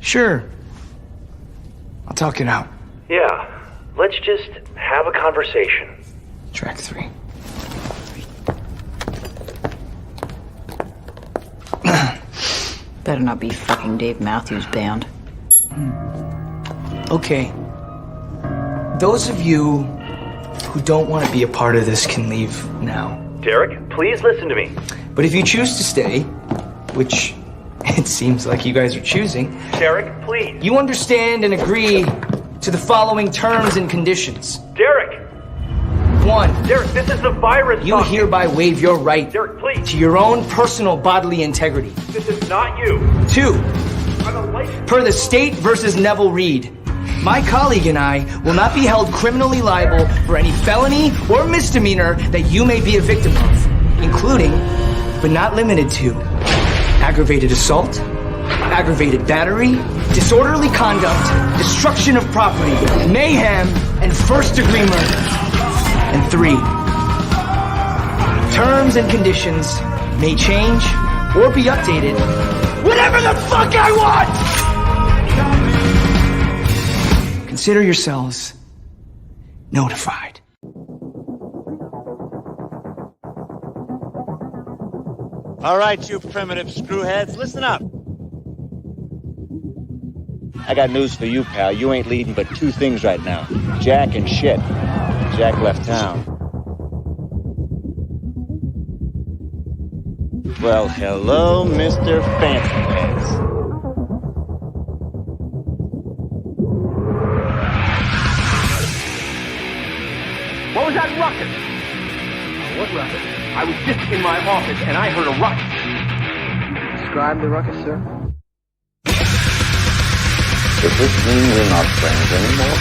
Sure. I'll talk it out. Yeah, let's just have a conversation. Track 3. Better not be fucking Dave Matthews Band. Okay. Those of you who don't want to be a part of this can leave now. Derek, please listen to me. But if you choose to stay, which it seems like you guys are choosing... Derek, please. You understand and agree to the following terms and conditions. Derek! 1. Derek, this is the virus. You hereby waive your right Derek, please. to your own personal bodily integrity. This is not you. 2. I'm a license. Per the State versus Neville Reed, my colleague and I will not be held criminally liable for any felony or misdemeanor that you may be a victim of, including, but not limited to, aggravated assault, aggravated battery, disorderly conduct, destruction of property, mayhem, and first-degree murder. And 3, terms and conditions may change or be updated whenever the fuck I want! Consider yourselves notified. All right, you primitive screwheads, listen up. I got news for you, pal. You ain't leading but 2 things right now. Jack and shit. Jack left town. Well, hello, Mr. Fancypants. What was that ruckus? What ruckus? I was just in my office and I heard a ruckus. Describe the ruckus, sir. Does this mean we're not friends anymore?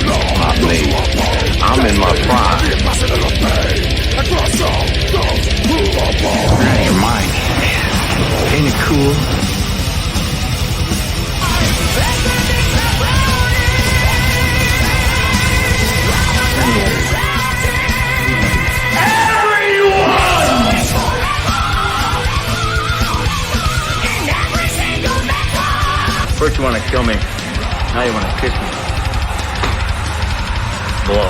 Not me. I'm in my prime. Out of your mind. Ain't it cool? First you want to kill me, now you want to kiss me. Blow.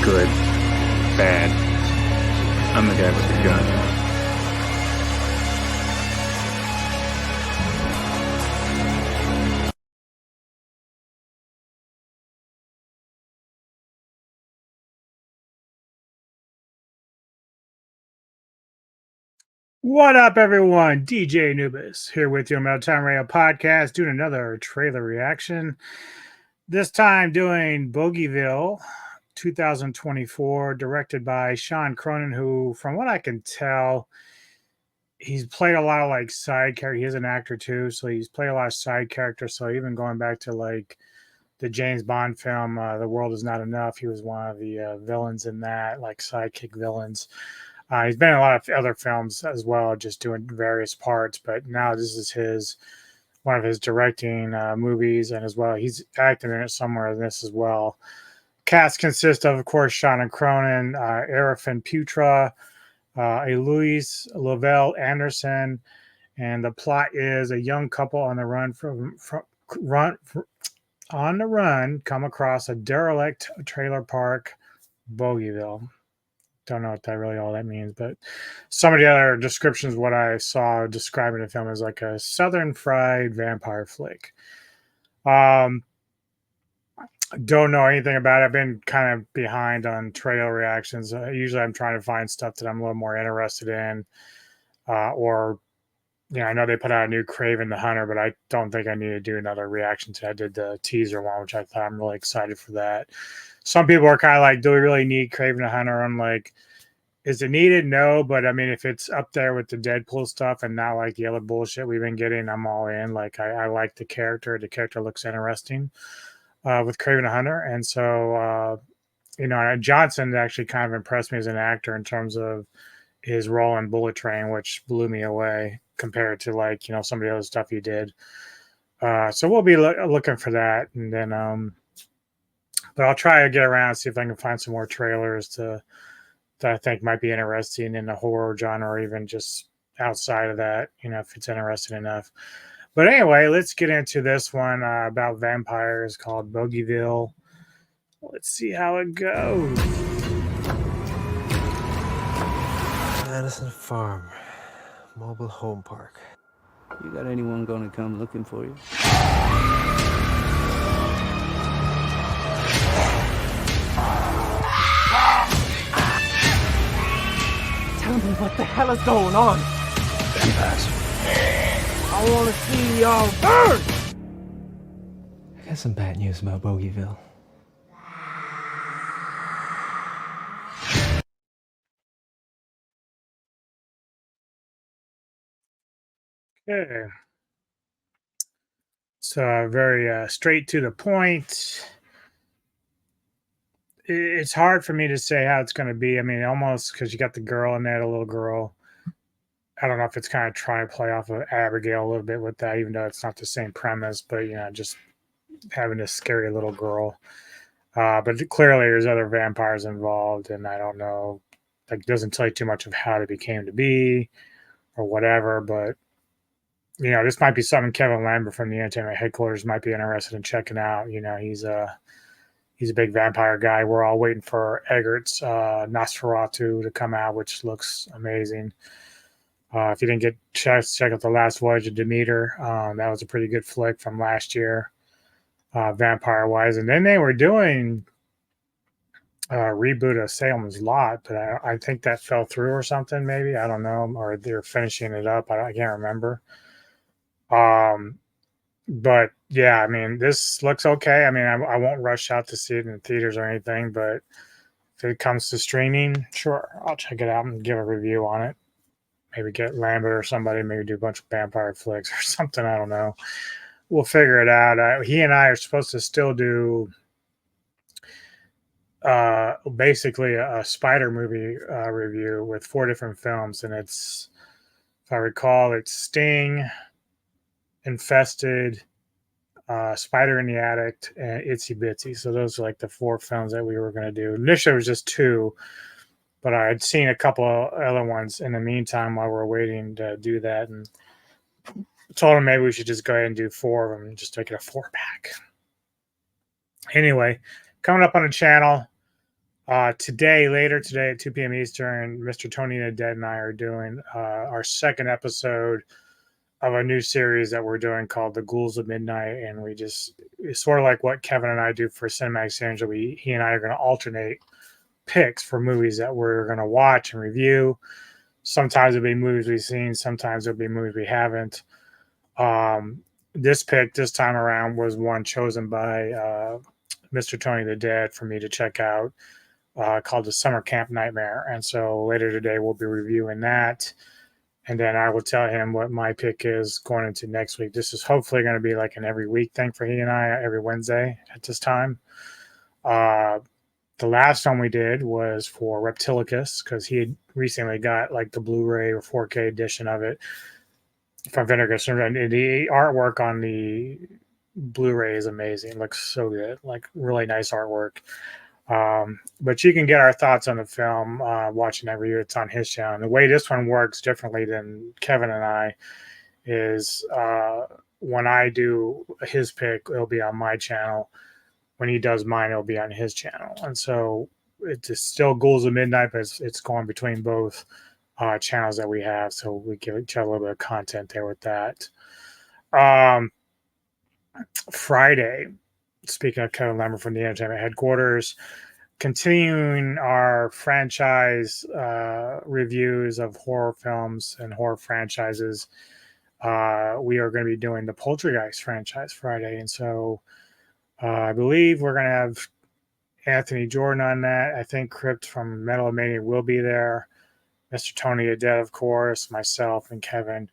Good. Bad. I'm the guy with the gun. What up, everyone? DJ Anubis here with you on Metal Time Radio Podcast, doing another trailer reaction. This time doing Bogieville 2024, directed by Sean Cronin, who, from what I can tell, he's played a lot of like side characters. He is an actor too, so he's played a lot of side characters. So even going back to like the James Bond film, The World Is Not Enough, he was one of the villains in that, like sidekick villains. He's been in a lot of other films as well, just doing various parts. But now this is one of his directing movies, and as well he's acting in it somewhere in this as well. Cast consists of course, Sean Cronin, Arifin Putra, Eloise Lavelle Anderson, and the plot is a young couple on the run come across a derelict trailer park, Bogieville. Don't know what that really all that means, but some of the other descriptions, what I saw describing the film is like a southern fried vampire flick. Don't know anything about it. I've been kind of behind on trailer reactions. Usually I'm trying to find stuff that I'm a little more interested in, or I know they put out a new Kraven the Hunter, but I don't think I need to do another reaction to it. I did the teaser one, which I thought I'm really excited for that. Some people are kind of like, do we really need Kraven the Hunter? I'm like, is it needed? No, but I mean, if it's up there with the Deadpool stuff and not like the other bullshit we've been getting, I'm all in. Like, I like the character. The character looks interesting with Kraven the Hunter. And so, Johnson actually kind of impressed me as an actor in terms of, his role in Bullet Train, which blew me away compared to like some of the other stuff he did. So we'll be looking for that, and then but I'll try to get around, see if I can find some more trailers that I think might be interesting in the horror genre, or even just outside of that, if it's interesting enough. But anyway, let's get into this one about vampires called Bogieville. Let's see how it goes. Madison Farm, mobile home park. You got anyone gonna come looking for you? Tell me what the hell is going on. Vampires. I want to see y'all burn. I got some bad news about Bogieville. Okay. So very straight to the point. It's hard for me to say how it's going to be. I mean, almost because you got the girl in there, the little girl. I don't know if it's kind of trying to play off of Abigail a little bit with that, even though it's not the same premise, but just having this scary little girl. But clearly there's other vampires involved, and I don't know, like, it doesn't tell you too much of how they became to be or whatever, but this might be something Kevin Lambert from the Entertainment Headquarters might be interested in checking out. He's a big vampire guy. We're all waiting for Eggert's Nosferatu to come out, which looks amazing. If you didn't get chance, check out The Last Voyage of Demeter. That was a pretty good flick from last year, vampire-wise. And then they were doing a reboot of Salem's Lot, but I think that fell through or something, maybe. I don't know. Or they're finishing it up. I can't remember. But yeah, I mean, this looks okay. I mean, I won't rush out to see it in the theaters or anything, but if it comes to streaming, sure, I'll check it out and give a review on it. Maybe get Lambert or somebody, maybe do a bunch of vampire flicks or something. I don't know. We'll figure it out. He and I are supposed to still do basically a spider movie review with 4 different films, and it's, if I recall, it's Sting, Infested, Spider in the Attic, and Itsy Bitsy. So those are like the 4 films that we were going to do. Initially it was just 2, but I had seen a couple of other ones in the meantime while we're waiting to do that, and told him maybe we should just go ahead and do 4 of them and just make it a 4-pack. Anyway, coming up on the channel later today at 2 p.m. Eastern, Mr. Tony the Dead and I are doing our second episode of a new series that we're doing called The Ghouls of Midnight, and it's sort of like what Kevin and I do for Cinematic Sandra. He and I are going to alternate picks for movies that we're going to watch and review. Sometimes it'll be movies we've seen, sometimes it'll be movies we haven't. This pick this time around was one chosen by Mr. Tony the Dead for me to check out, called The Summer Camp Nightmare. And so later today we'll be reviewing that, and then I will tell him what my pick is going into next week. This is hopefully going to be like an every week thing for he and I, every Wednesday at this time. The last one we did was for Reptilicus, because he had recently got like the Blu-ray or 4K edition of it from Vinegar Syndrome. The artwork on the Blu-ray is amazing. It looks so good, like really nice artwork. But you can get our thoughts on the film watching that review. It's on his channel. And the way this one works differently than Kevin and I is when I do his pick, it'll be on my channel. When he does mine, it'll be on his channel. And so it's still Ghouls of Midnight, but it's going between both channels that we have. So we give each other a little bit of content there with that. Friday, speaking of Kevin Lambert from the Entertainment Headquarters, continuing our franchise reviews of horror films and horror franchises, we are going to be doing the Poltergeist franchise Friday. And so I believe we're going to have Anthony Jordan on that. I think Crypt from Metal Mania will be there. Mr. Tony the Dead, of course, myself, and Kevin,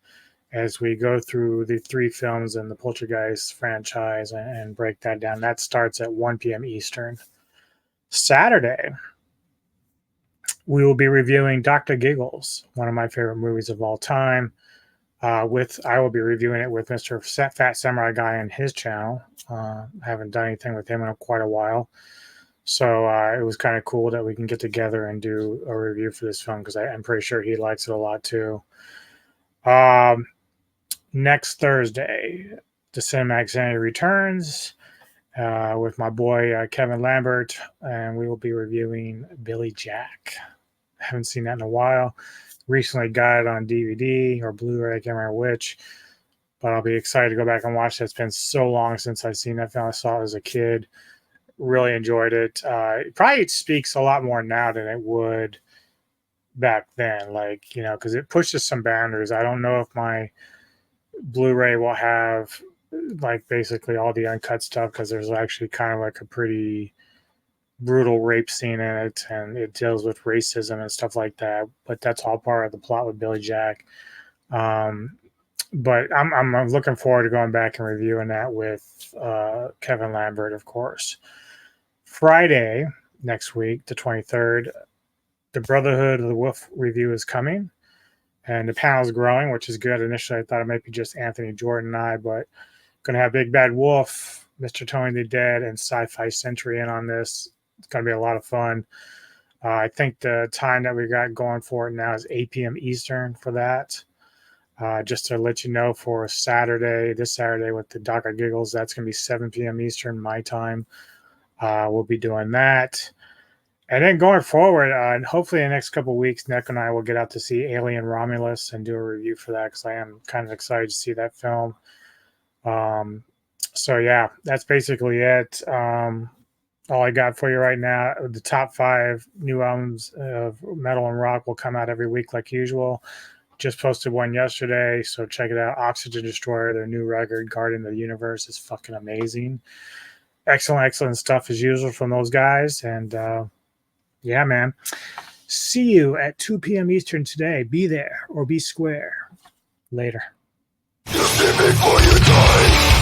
as we go through the 3 films in the Poltergeist franchise and break that down. That starts at 1 p.m. Eastern. Saturday, We will be reviewing Dr. Giggles, one of my favorite movies of all time. I will be reviewing it with Mr. Fat Samurai Guy on his channel. Haven't done anything with him in quite a while. So it was kind of cool that we can get together and do a review for this film because I'm pretty sure he likes it a lot too. Next Thursday, the Cinematic Sanity returns with my boy Kevin Lambert, and we will be reviewing Billy Jack. Haven't seen that in a while. Recently got it on DVD or Blu-ray, I can't remember which, but I'll be excited to go back and watch that. It's been so long since I've seen that film. I saw it as a kid. Really enjoyed it. It probably speaks a lot more now than it would back then, like, you know, because it pushes some boundaries. I don't know if my Blu-ray will have like basically all the uncut stuff because there's actually kind of like a pretty brutal rape scene in it, and it deals with racism and stuff like that, but that's all part of the plot with Billy Jack. But I'm looking forward to going back and reviewing that with Kevin Lambert, of course. Friday next week, the 23rd, the Brotherhood of the Wolf review is coming, and the panel is growing, which is good. Initially, I thought it might be just Anthony Jordan and I, but going to have Big Bad Wolf, Mr. Tony the Dead, and Sci-Fi Century in on this. It's going to be a lot of fun. I think the time that we got going for it now is 8 p.m. Eastern for that. Just to let you know, for this Saturday with the Dr. Giggles, that's going to be 7 p.m. Eastern, my time. We'll be doing that. And then going forward, and hopefully in the next couple of weeks, Nick and I will get out to see Alien Romulus and do a review for that because I am kind of excited to see that film. So yeah, that's basically it. All I got for you right now. The top 5 new albums of metal and rock will come out every week like usual. Just posted one yesterday, so check it out. Oxygen Destroyer, their new record, Guardian of the Universe, is fucking amazing. Excellent stuff as usual from those guys. And yeah, man. See you at 2 p.m. Eastern today. Be there or be square. Later. Just before you die.